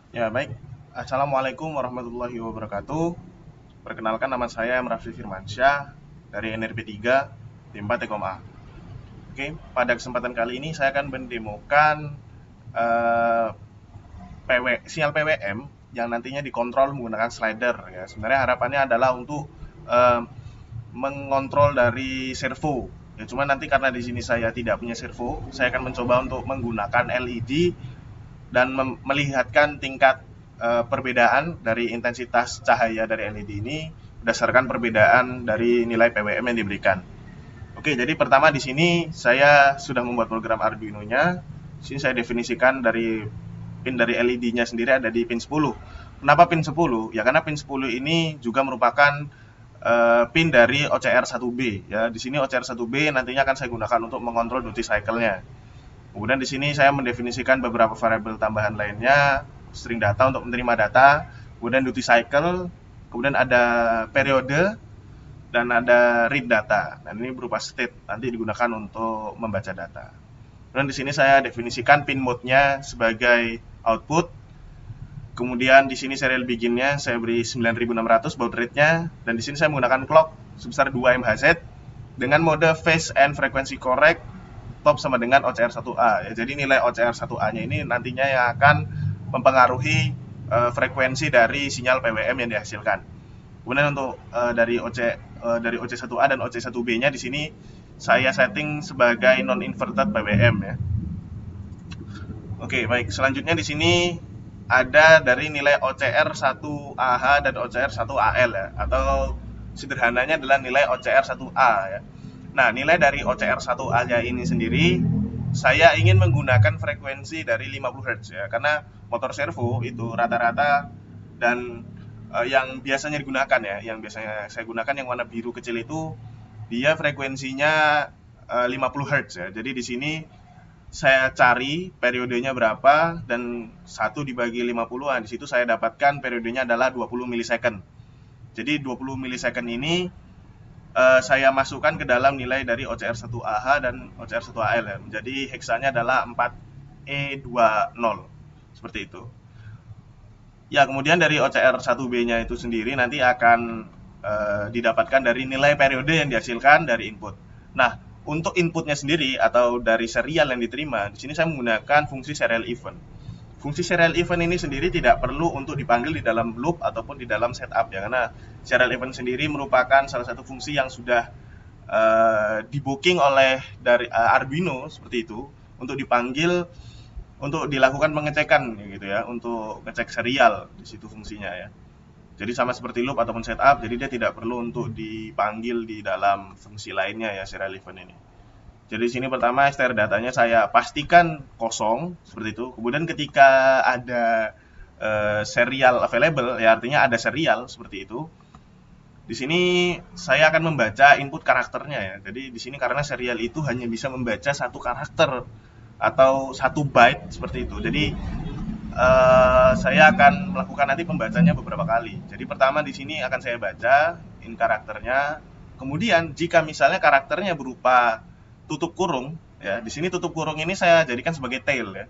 Ya, baik. Assalamualaikum warahmatullahi wabarakatuh. Perkenalkan, nama saya Raffi Firmansyah dari NRP 3 tim 4 Tekom A. Oke, pada kesempatan kali ini saya akan mendemokan eh, sinyal PWM yang nantinya dikontrol menggunakan slider ya. Sebenarnya harapannya adalah untuk eh, mengontrol dari servo. Ya, cuma nanti karena di sini saya tidak punya servo, saya akan mencoba untuk menggunakan LED dan melihatkan tingkat perbedaan dari intensitas cahaya dari LED ini berdasarkan perbedaan dari nilai PWM yang diberikan. Oke, jadi pertama di sini saya sudah membuat program Arduino-nya. Di sini saya definisikan dari pin dari LED-nya sendiri ada di pin 10. Kenapa pin 10? Ya karena pin 10 ini juga merupakan pin dari OCR1B ya. Di sini OCR1B nantinya akan saya gunakan untuk mengontrol duty cycle-nya. Kemudian di sini saya mendefinisikan beberapa variabel tambahan lainnya, string data untuk menerima data, kemudian duty cycle, kemudian ada periode, dan ada read data. Dan ini berupa state, nanti digunakan untuk membaca data. Kemudian di sini saya definisikan pin mode-nya sebagai output. Kemudian di sini serial begin-nya saya beri 9600 baud rate-nya, dan di sini saya menggunakan clock sebesar 2 MHz dengan mode phase and frequency correct top sama dengan OCR1A ya. Jadi nilai OCR1A-nya ini nantinya yang akan mempengaruhi frekuensi dari sinyal PWM yang dihasilkan. Kemudian untuk dari OC1A dan OC1B-nya di sini saya setting sebagai non inverted PWM ya. Oke, baik. Selanjutnya di sini ada dari nilai OCR1AH dan OCR1AL ya, atau sederhananya adalah nilai OCR1A ya. Nah, nilai dari OCR1A-nya ini sendiri saya ingin menggunakan frekuensi dari 50 Hz ya, karena motor servo itu rata-rata dan yang biasanya digunakan ya, yang biasanya saya gunakan yang warna biru kecil itu dia frekuensinya 50 Hz ya. Jadi di sini saya cari periodenya berapa dan 1 dibagi 50, di situ saya dapatkan periodenya adalah 20 milisecond. Jadi 20 milisecond ini saya masukkan ke dalam nilai dari OCR1AH dan OCR1AL ya. Jadi heksanya adalah 4E20 seperti itu. Ya, kemudian dari OCR1B-nya itu sendiri nanti akan didapatkan dari nilai periode yang dihasilkan dari input. Nah, untuk inputnya sendiri atau dari serial yang diterima, di sini saya menggunakan fungsi serial event. Fungsi serial event ini sendiri tidak perlu untuk dipanggil di dalam loop ataupun di dalam setup ya, karena serial event sendiri merupakan salah satu fungsi yang sudah di booking oleh dari Arduino seperti itu untuk dipanggil untuk dilakukan pengecekan gitu ya, untuk ngecek serial di situ fungsinya ya. Jadi sama seperti loop ataupun setup, jadi dia tidak perlu untuk dipanggil di dalam fungsi lainnya ya serial event ini. Jadi di sini pertama str datanya saya pastikan kosong seperti itu. Kemudian ketika ada serial available ya artinya ada serial seperti itu. Di sini saya akan membaca input karakternya ya. Jadi di sini karena serial itu hanya bisa membaca satu karakter atau satu byte seperti itu. Jadi saya akan melakukan nanti pembacanya beberapa kali. Jadi pertama di sini akan saya baca in karakternya. Kemudian jika misalnya karakternya berupa tutup kurung, ya di sini tutup kurung ini saya jadikan sebagai tail ya.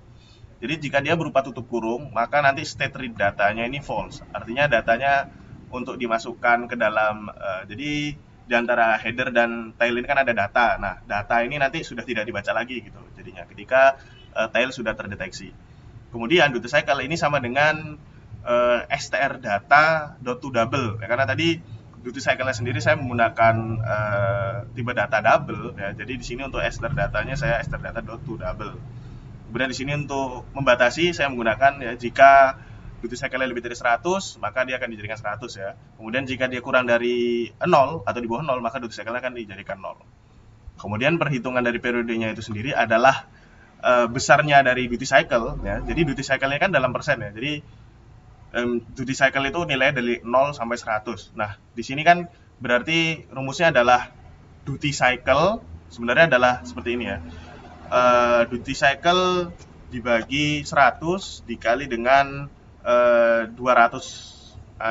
Jadi jika dia berupa tutup kurung, maka nanti state read datanya ini false. Artinya datanya untuk dimasukkan ke dalam jadi di antara header dan tail ini kan ada data. Nah, data ini nanti sudah tidak dibaca lagi gitu. Jadinya ketika tail sudah terdeteksi. Kemudian duty cycle ini sama dengan str data dot to double ya, karena tadi duty cycle-nya sendiri saya menggunakan tipe data double ya. Jadi di sini untuk str datanya saya str data dot to double. Kemudian di sini untuk membatasi saya menggunakan ya jika duty cycle-nya lebih dari 100 maka dia akan dijadikan 100 ya. Kemudian jika dia kurang dari 0 atau di bawah 0 maka duty cycle-nya akan dijadikan 0. Kemudian perhitungan dari periodenya itu sendiri adalah besarnya dari duty cycle ya. Jadi duty cycle-nya kan dalam persen ya. Jadi duty cycle itu nilainya dari 0 sampai 100. Nah, di sini kan berarti rumusnya adalah duty cycle sebenarnya adalah seperti ini ya. Duty cycle dibagi 100 dikali dengan 200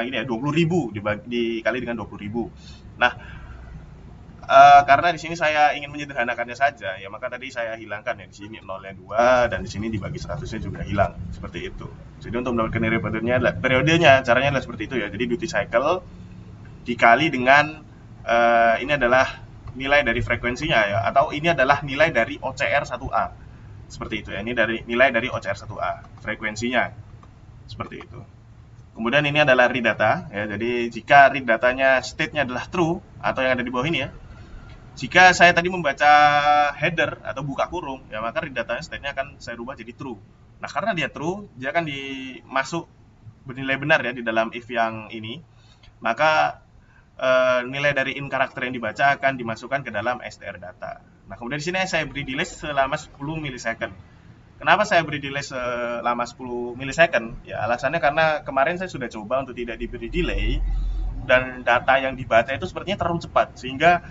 ini ya 20.000 dikali dengan 20.000. Nah, karena di sini saya ingin menyederhanakannya saja, ya maka tadi saya hilangkan ya di sini nolnya 2 dan di sini dibagi 100-nya juga hilang seperti itu. Jadi untuk mendapatkan nilai periodenya caranya adalah seperti itu ya. Jadi duty cycle dikali dengan ini adalah nilai dari frekuensinya ya, atau ini adalah nilai dari OCR 1A. Seperti itu ya. Ini dari nilai dari OCR 1A, frekuensinya. Seperti itu. Kemudian ini adalah read data ya. Jadi jika read datanya state-nya adalah true atau yang ada di bawah ini ya. Jika saya tadi membaca header atau buka kurung, ya maka read datanya state-nya akan saya rubah jadi true. Nah, karena dia true, dia akan dimasuk bernilai benar ya di dalam if yang ini. Maka nilai dari in karakter yang dibaca akan dimasukkan ke dalam str data. Nah, kemudian di sini saya beri delay selama 10 milisecond. Kenapa saya beri delay selama 10 milisecond? Ya, alasannya karena kemarin saya sudah coba untuk tidak diberi delay dan data yang dibaca itu sepertinya terlalu cepat sehingga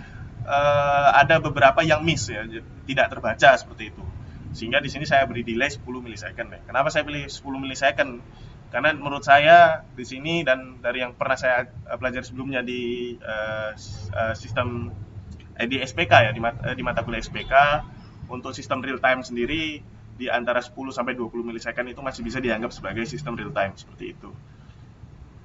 ada beberapa yang miss ya, tidak terbaca seperti itu. Sehingga di sini saya beri delay 10 milisecond ya. Kenapa saya pilih 10 milisecond? Karena menurut saya di sini dan dari yang pernah saya pelajari sebelumnya di sistem di SPK ya, di mata kuliah SPK, untuk sistem real time sendiri di antara 10 sampai 20 milisecond itu masih bisa dianggap sebagai sistem real time seperti itu.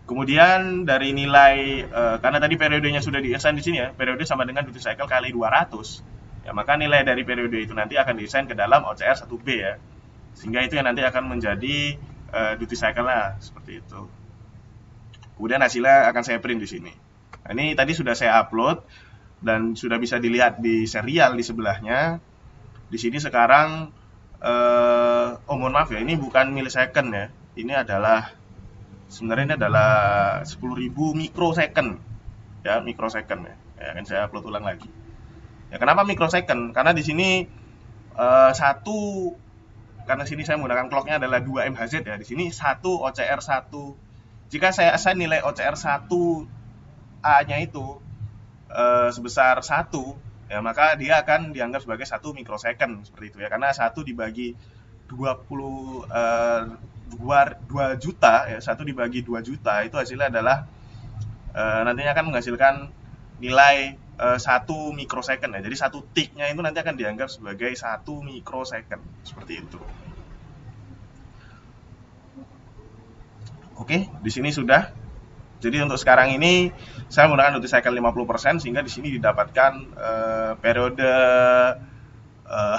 Kemudian dari nilai karena tadi periodenya sudah di-assign di sini ya, periode sama dengan duty cycle kali 200. Ya, maka nilai dari periode itu nanti akan di-assign ke dalam OCR 1B ya. Sehingga itu yang nanti akan menjadi duty cycle-nya seperti itu. Kemudian hasilnya akan saya print di sini. Nah, ini tadi sudah saya upload dan sudah bisa dilihat di serial di sebelahnya. Di sini sekarang mohon maaf ya, ini bukan milisecond ya. Ini adalah sebenarnya ini adalah 10.000 mikrosecond ya, mikrosecond ya. Ya kan saya upload ulang lagi. Ya, kenapa mikrosecond? Karena di sini karena sini saya menggunakan clocknya adalah 2 MHz ya. Di sini 1 OCR 1. Jika saya assign nilai OCR 1A-nya itu sebesar 1, ya maka dia akan dianggap sebagai 1 mikrosecond seperti itu ya. Karena 1 dibagi 2 juta ya, 1 dibagi 2 juta itu hasilnya adalah nantinya akan menghasilkan nilai 1 mikrosecond ya. Jadi 1 tick-nya itu nanti akan dianggap sebagai 1 mikrosecond seperti itu. Oke, di sini sudah. Jadi untuk sekarang ini saya menggunakan duty cycle 50% sehingga di sini didapatkan periode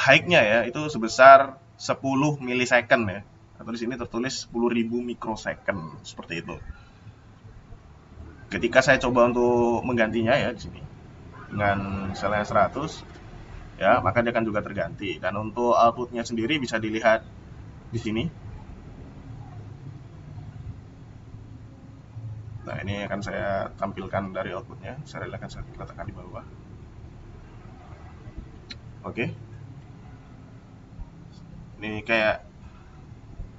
high-nya ya itu sebesar 10 milisecond ya. Atau di sini tertulis 10.000 mikrosecond seperti itu. Ketika saya coba untuk menggantinya ya di sini dengan misalnya 100 ya, maka dia akan juga terganti. Dan untuk outputnya sendiri bisa dilihat di sini. Nah, ini akan saya tampilkan dari outputnya. Saya akan saya letakkan di bawah. Oke. Ini kayak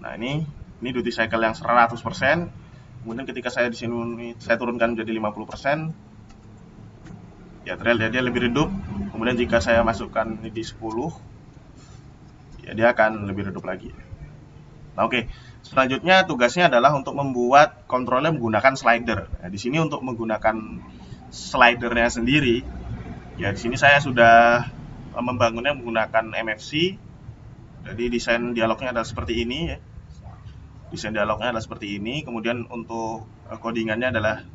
nah ini duty cycle yang 100%. Kemudian ketika saya di sini saya turunkan menjadi 50%. Ya, terlihat dia lebih redup. Kemudian jika saya masukkan ini di 10, ya dia akan lebih redup lagi. Nah, oke. Selanjutnya tugasnya adalah untuk membuat kontrolnya menggunakan slider. Nah, di sini untuk menggunakan slidernya sendiri, ya di sini saya sudah membangunnya menggunakan MFC. Jadi desain dialognya adalah seperti ini ya. Desain dialognya adalah seperti ini. Kemudian untuk codingannya adalah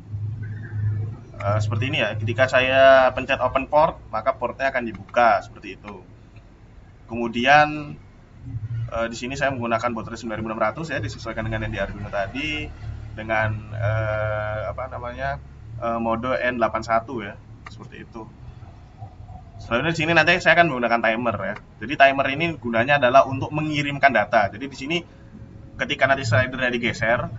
seperti ini ya. Ketika saya pencet open port, maka portnya akan dibuka seperti itu. Kemudian di sini saya menggunakan baterai 9600 ya, disesuaikan dengan yang di Arduino tadi dengan mode N81 ya, seperti itu. Selanjutnya di sini nanti saya akan menggunakan timer ya. Jadi timer ini gunanya adalah untuk mengirimkan data. Jadi di sini ketika nanti slidernya digeser,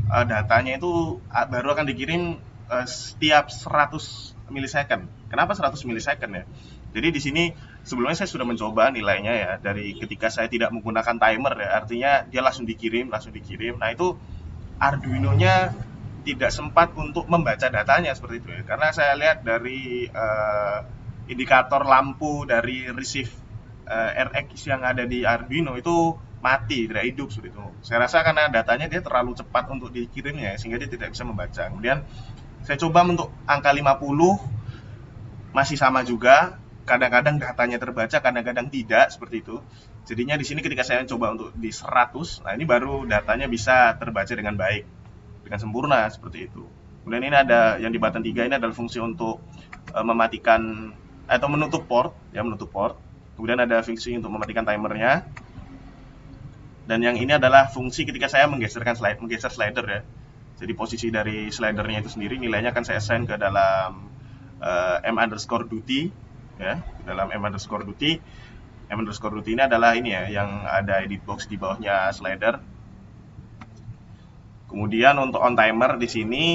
datanya itu baru akan dikirim setiap 100 milisecond. Kenapa 100 milisecond ya? Jadi di sini sebelumnya saya sudah mencoba nilainya ya dari ketika saya tidak menggunakan timer ya, artinya dia langsung dikirim. Nah, itu Arduino-nya tidak sempat untuk membaca datanya seperti itu ya. Karena saya lihat dari indikator lampu dari receive RX yang ada di Arduino itu mati, tidak hidup seperti itu. Saya rasa karena datanya dia terlalu cepat untuk dikirimnya sehingga dia tidak bisa membaca. Kemudian saya coba untuk angka 50 masih sama juga, kadang-kadang datanya terbaca, kadang-kadang tidak, seperti itu. Jadinya di sini ketika saya coba untuk di 100, nah ini baru datanya bisa terbaca dengan baik, dengan sempurna, seperti itu. Kemudian ini ada yang di button 3 ini adalah fungsi untuk mematikan atau menutup port, ya menutup port. Kemudian ada fungsi untuk mematikan timernya. Dan yang ini adalah fungsi ketika saya menggeser slider ya. Jadi posisi dari slidernya itu sendiri nilainya akan saya assign ke dalam m_duty ya, ke dalam m_duty. M_duty ini adalah ini ya, yang ada edit box di bawahnya slider. Kemudian untuk on timer di sini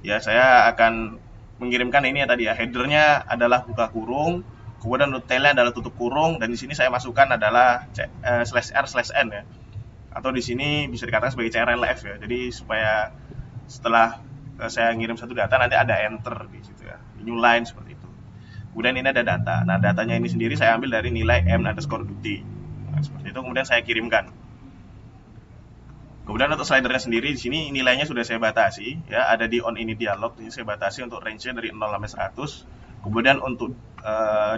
ya saya akan mengirimkan ini ya tadi ya, headernya adalah buka kurung, kemudian untuk tailnya adalah tutup kurung, dan di sini saya masukkan adalah /r/n ya, atau di sini bisa dikatakan sebagai CRLF ya. Jadi supaya setelah saya ngirim satu data nanti ada enter di situ ya, new line seperti itu. Kemudian ini ada data. Nah, datanya ini sendiri saya ambil dari nilai m_duty. Nah, seperti itu kemudian saya kirimkan. Kemudian untuk slidernya sendiri di sini nilainya sudah saya batasi ya, ada di on ini dialog. Ini saya batasi untuk range-nya dari 0 sampai 100. Kemudian untuk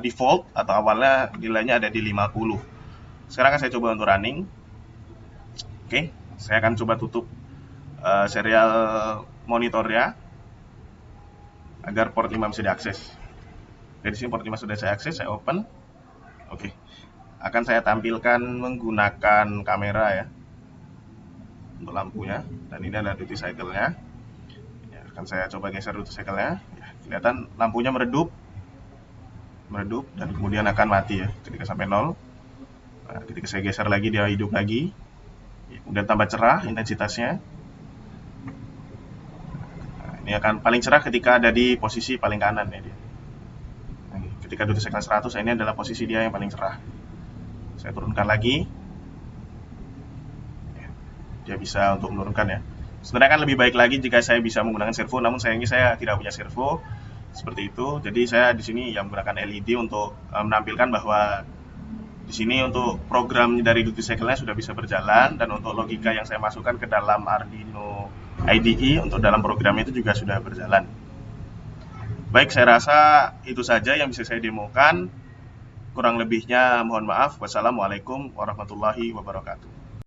default atau awalnya nilainya ada di 50. Sekarang akan saya coba untuk running. Oke, saya akan coba tutup serial monitornya agar port 5 bisa diakses. Dari sini port 5 sudah saya akses, saya open. Oke. Akan saya tampilkan menggunakan kamera ya, untuk lampunya, dan ini adalah duty cycle-nya. Ya, akan saya coba geser duty cycle-nya. Ya, kelihatan lampunya meredup, dan kemudian akan mati ya ketika sampai 0. Nah, ketika saya geser lagi dia hidup lagi. Ya, kemudian tambah cerah intensitasnya. Nah, ini akan paling cerah ketika ada di posisi paling kanan ya dia. Nah, ketika duty cycle 100, ini adalah posisi dia yang paling cerah. Saya turunkan lagi. Dia bisa untuk menurunkan ya. Sebenarnya kan lebih baik lagi jika saya bisa menggunakan servo, namun sayangnya saya tidak punya servo seperti itu. Jadi saya di sini yang menggunakan LED untuk menampilkan bahwa di sini untuk program dari duty cycle-nya sudah bisa berjalan, dan untuk logika yang saya masukkan ke dalam Arduino IDE untuk dalam programnya itu juga sudah berjalan. Baik, saya rasa itu saja yang bisa saya demokan. Kurang lebihnya mohon maaf. Wassalamualaikum warahmatullahi wabarakatuh.